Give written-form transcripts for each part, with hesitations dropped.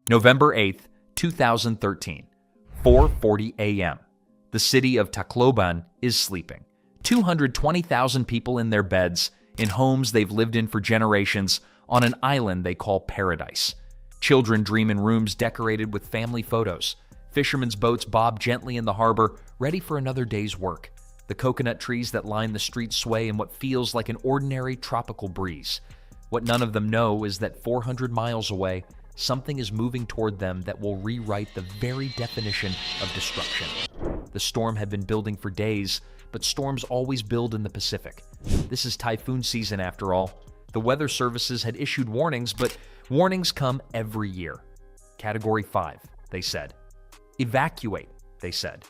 November 8th, 2013, 4:40 a.m. The city of Tacloban is sleeping. 220,000 people in their beds, in homes they've lived in for generations, on an island they call paradise. Children dream in rooms decorated with family photos. Fishermen's boats bob gently in the harbor, ready for another day's work. The coconut trees that line the streets sway in what feels like an ordinary tropical breeze. What none of them know is that 400 miles away, something is moving toward them that will rewrite the very definition of destruction. The storm had been building for days, but storms always build in the Pacific. This is typhoon season after all. The weather services had issued warnings, but warnings come every year. Category 5, they said. Evacuate, they said.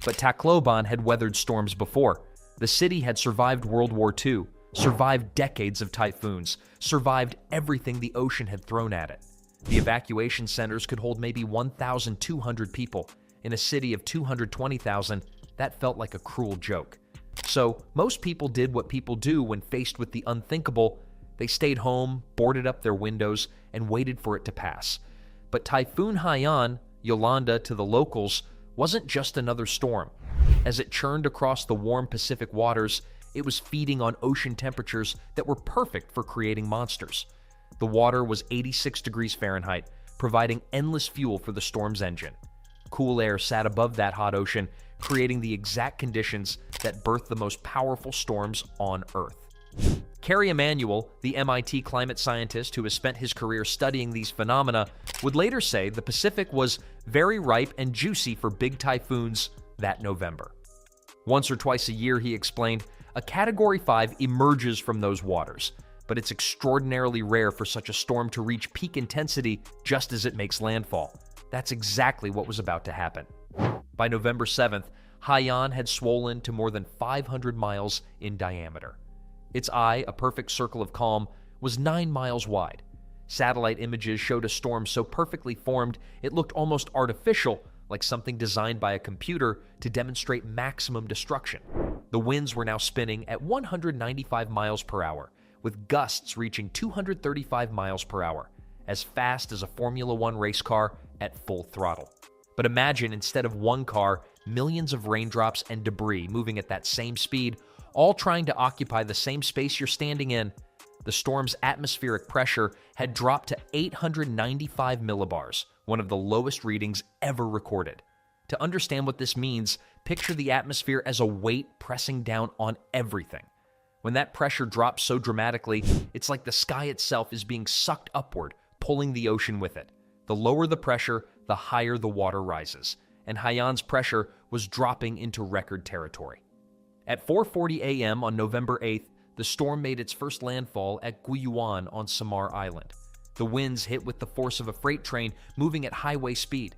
But Tacloban had weathered storms before. The city had survived World War II, survived decades of typhoons, survived everything the ocean had thrown at it. The evacuation centers could hold maybe 1,200 people. In a city of 220,000, that felt like a cruel joke. So most people did what people do when faced with the unthinkable. They stayed home, boarded up their windows, and waited for it to pass. But Typhoon Haiyan, Yolanda to the locals, wasn't just another storm. As it churned across the warm Pacific waters, it was feeding on ocean temperatures that were perfect for creating monsters. The water was 86 degrees Fahrenheit, providing endless fuel for the storm's engine. Cool air sat above that hot ocean, creating the exact conditions that birthed the most powerful storms on Earth. Kerry Emanuel, the MIT climate scientist who has spent his career studying these phenomena, would later say the Pacific was very ripe and juicy for big typhoons that November. Once or twice a year, he explained, a Category 5 emerges from those waters, but it's extraordinarily rare for such a storm to reach peak intensity just as it makes landfall. That's exactly what was about to happen. By November 7th, Haiyan had swollen to more than 500 miles in diameter. Its eye, a perfect circle of calm, was 9 miles wide. Satellite images showed a storm so perfectly formed it looked almost artificial, like something designed by a computer to demonstrate maximum destruction. The winds were now spinning at 195 miles per hour, with gusts reaching 235 miles per hour, as fast as a Formula One race car at full throttle. But imagine, instead of one car, millions of raindrops and debris moving at that same speed, all trying to occupy the same space you're standing in. The storm's atmospheric pressure had dropped to 895 millibars, one of the lowest readings ever recorded. To understand what this means, picture the atmosphere as a weight pressing down on everything. When that pressure drops so dramatically, it's like the sky itself is being sucked upward, pulling the ocean with it. The lower the pressure, the higher the water rises, and Haiyan's pressure was dropping into record territory. At 4:40 a.m. on November 8th, the storm made its first landfall at Guyuan on Samar Island. The winds hit with the force of a freight train moving at highway speed.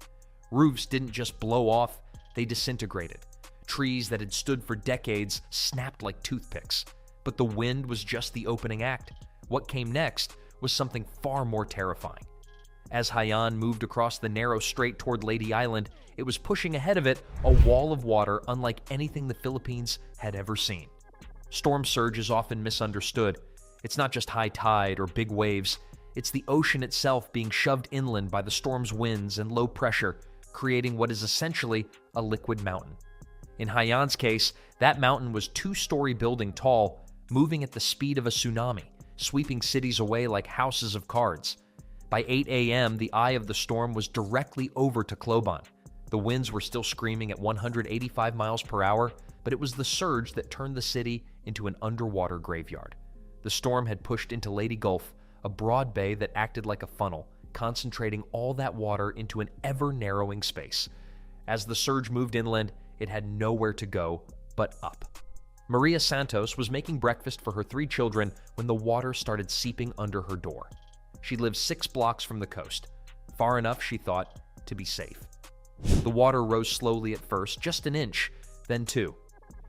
Roofs didn't just blow off, they disintegrated. Trees that had stood for decades snapped like toothpicks. But the wind was just the opening act. What came next was something far more terrifying. As Haiyan moved across the narrow strait toward Lady Island, it was pushing ahead of it a wall of water unlike anything the Philippines had ever seen. Storm surge is often misunderstood. It's not just high tide or big waves. It's the ocean itself being shoved inland by the storm's winds and low pressure, creating what is essentially a liquid mountain. In Haiyan's case, that mountain was 2-story building tall, moving at the speed of a tsunami, sweeping cities away like houses of cards. By 8 a.m., the eye of the storm was directly over Tacloban. The winds were still screaming at 185 miles per hour, but it was the surge that turned the city into an underwater graveyard. The storm had pushed into Leyte Gulf, a broad bay that acted like a funnel, concentrating all that water into an ever-narrowing space. As the surge moved inland, it had nowhere to go but up. Maria Santos was making breakfast for her 3 children when the water started seeping under her door. She lived 6 blocks from the coast, far enough, she thought, to be safe. The water rose slowly at first, just an inch, then 2.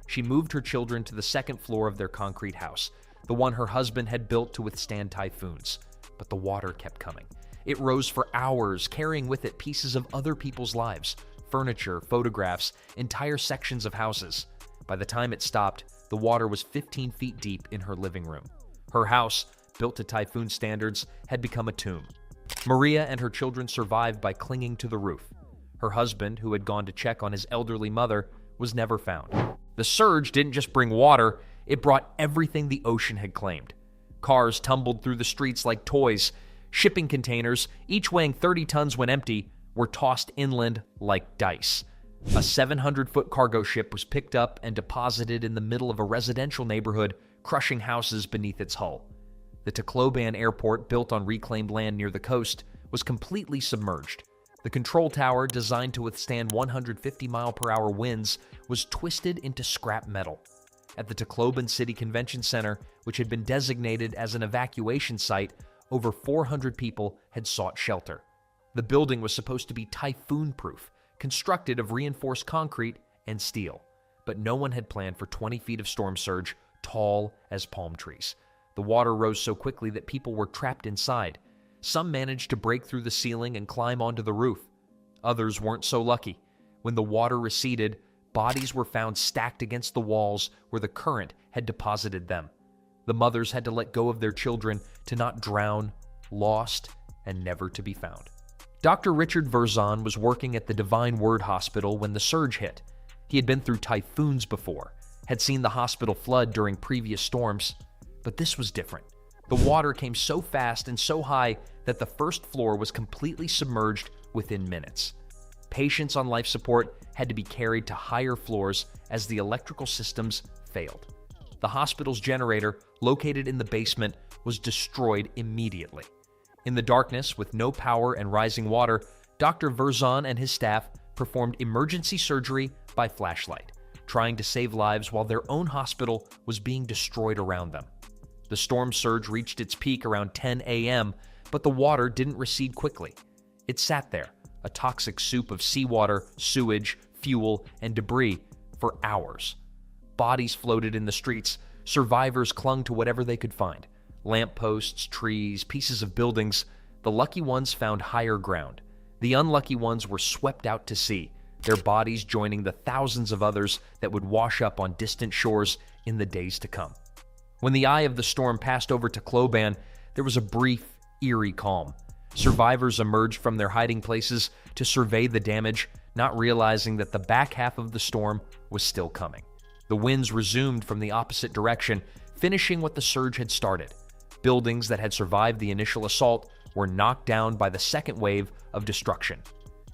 She moved her children to the 2nd floor of their concrete house, the one her husband had built to withstand typhoons. But the water kept coming. It rose for hours, carrying with it pieces of other people's lives, furniture, photographs, entire sections of houses. By the time it stopped, the water was 15 feet deep in her living room. Her house, built to typhoon standards, had become a tomb. Maria and her children survived by clinging to the roof. Her husband, who had gone to check on his elderly mother, was never found. The surge didn't just bring water, it brought everything the ocean had claimed. Cars tumbled through the streets like toys. Shipping containers, each weighing 30 tons when empty, were tossed inland like dice. A 700-foot cargo ship was picked up and deposited in the middle of a residential neighborhood, crushing houses beneath its hull. The Tacloban airport, built on reclaimed land near the coast, was completely submerged. The control tower, designed to withstand 150-mile-per-hour winds, was twisted into scrap metal. At the Tacloban City Convention Center, which had been designated as an evacuation site, over 400 people had sought shelter. The building was supposed to be typhoon-proof, constructed of reinforced concrete and steel. But no one had planned for 20 feet of storm surge, tall as palm trees. The water rose so quickly that people were trapped inside. Some managed to break through the ceiling and climb onto the roof. Others weren't so lucky. When the water receded, bodies were found stacked against the walls where the current had deposited them. The mothers had to let go of their children to not drown, lost, and never to be found. Dr. Richard Verzon was working at the Divine Word Hospital when the surge hit. He had been through typhoons before, had seen the hospital flood during previous storms, but this was different. The water came so fast and so high that the first floor was completely submerged within minutes. Patients on life support had to be carried to higher floors as the electrical systems failed. The hospital's generator, located in the basement, was destroyed immediately. In the darkness, with no power and rising water, Dr. Verzon and his staff performed emergency surgery by flashlight, trying to save lives while their own hospital was being destroyed around them. The storm surge reached its peak around 10 a.m., but the water didn't recede quickly. It sat there, a toxic soup of seawater, sewage, fuel, and debris, for hours. Bodies floated in the streets. Survivors clung to whatever they could find. Lampposts, trees, pieces of buildings. The lucky ones found higher ground. The unlucky ones were swept out to sea, their bodies joining the thousands of others that would wash up on distant shores in the days to come. When the eye of the storm passed over Tacloban, there was a brief, eerie calm. Survivors emerged from their hiding places to survey the damage, not realizing that the back half of the storm was still coming. The winds resumed from the opposite direction, finishing what the surge had started. Buildings that had survived the initial assault were knocked down by the second wave of destruction.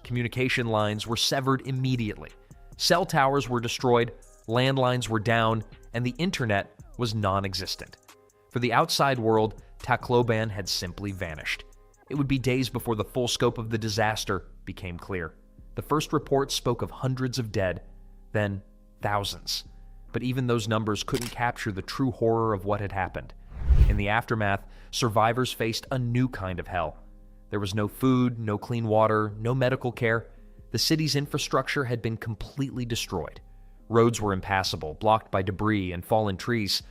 Communication lines were severed immediately. Cell towers were destroyed, landlines were down, and the internet was non-existent. For the outside world, Tacloban had simply vanished. It would be days before the full scope of the disaster became clear. The first reports spoke of hundreds of dead, then thousands. But even those numbers couldn't capture the true horror of what had happened. In the aftermath, survivors faced a new kind of hell. There was no food, no clean water, no medical care. The city's infrastructure had been completely destroyed. Roads were impassable, blocked by debris and fallen trees.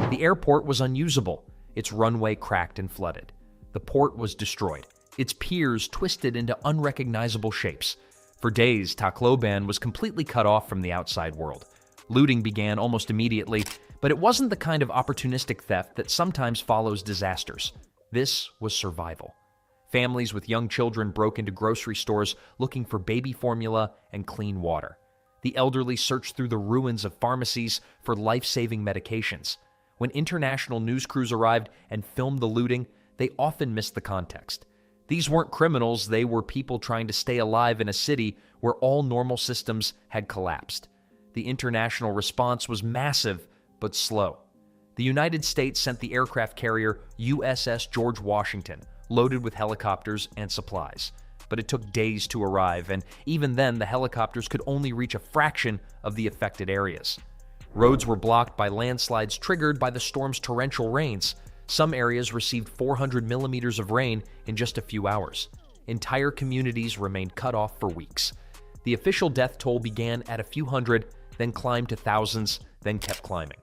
The airport was unusable, its runway cracked and flooded. The port was destroyed, its piers twisted into unrecognizable shapes. For days, Tacloban was completely cut off from the outside world. Looting began almost immediately, but it wasn't the kind of opportunistic theft that sometimes follows disasters. This was survival. Families with young children broke into grocery stores looking for baby formula and clean water. The elderly searched through the ruins of pharmacies for life-saving medications. When international news crews arrived and filmed the looting, they often missed the context. These weren't criminals, they were people trying to stay alive in a city where all normal systems had collapsed. The international response was massive, but slow. The United States sent the aircraft carrier USS George Washington, loaded with helicopters and supplies. But it took days to arrive, and even then the helicopters could only reach a fraction of the affected areas. Roads were blocked by landslides triggered by the storm's torrential rains. Some areas received 400 millimeters of rain in just a few hours. Entire communities remained cut off for weeks. The official death toll began at a few hundred, then climbed to thousands, then kept climbing.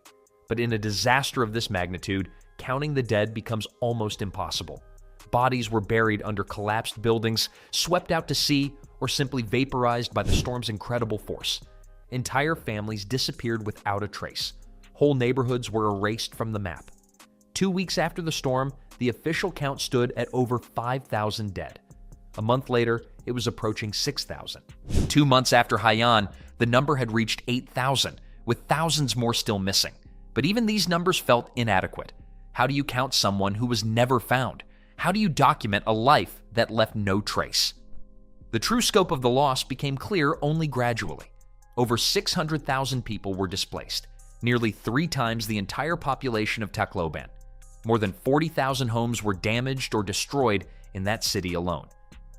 But in a disaster of this magnitude, counting the dead becomes almost impossible. Bodies were buried under collapsed buildings, swept out to sea, or simply vaporized by the storm's incredible force. Entire families disappeared without a trace. Whole neighborhoods were erased from the map. 2 weeks after the storm, the official count stood at over 5,000 dead. A month later, it was approaching 6,000. 2 months after Haiyan, the number had reached 8,000, with thousands more still missing. But even these numbers felt inadequate. How do you count someone who was never found? How do you document a life that left no trace? The true scope of the loss became clear only gradually. Over 600,000 people were displaced, nearly 3 times the entire population of Tacloban. More than 40,000 homes were damaged or destroyed in that city alone.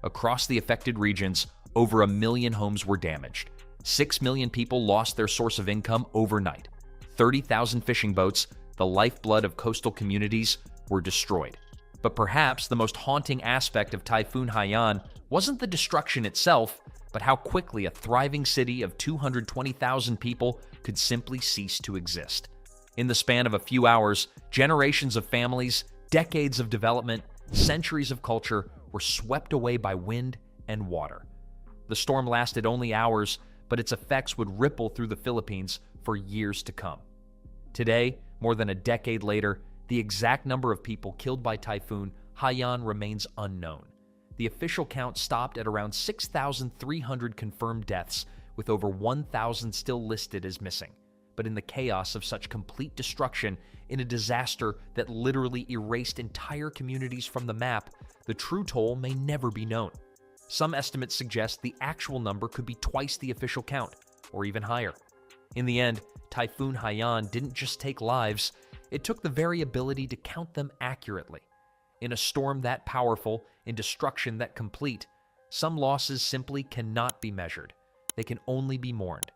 Across the affected regions, over 1 million homes were damaged. 6 million people lost their source of income overnight. 30,000 fishing boats, the lifeblood of coastal communities, were destroyed. But perhaps the most haunting aspect of Typhoon Haiyan wasn't the destruction itself, but how quickly a thriving city of 220,000 people could simply cease to exist. In the span of a few hours, generations of families, decades of development, centuries of culture were swept away by wind and water. The storm lasted only hours, but its effects would ripple through the Philippines for years to come. Today, more than a decade later, the exact number of people killed by Typhoon Haiyan remains unknown. The official count stopped at around 6,300 confirmed deaths, with over 1,000 still listed as missing. But in the chaos of such complete destruction, in a disaster that literally erased entire communities from the map, the true toll may never be known. Some estimates suggest the actual number could be twice the official count, or even higher. In the end, Typhoon Haiyan didn't just take lives, it took the very ability to count them accurately. In a storm that powerful, in destruction that complete, some losses simply cannot be measured. They can only be mourned.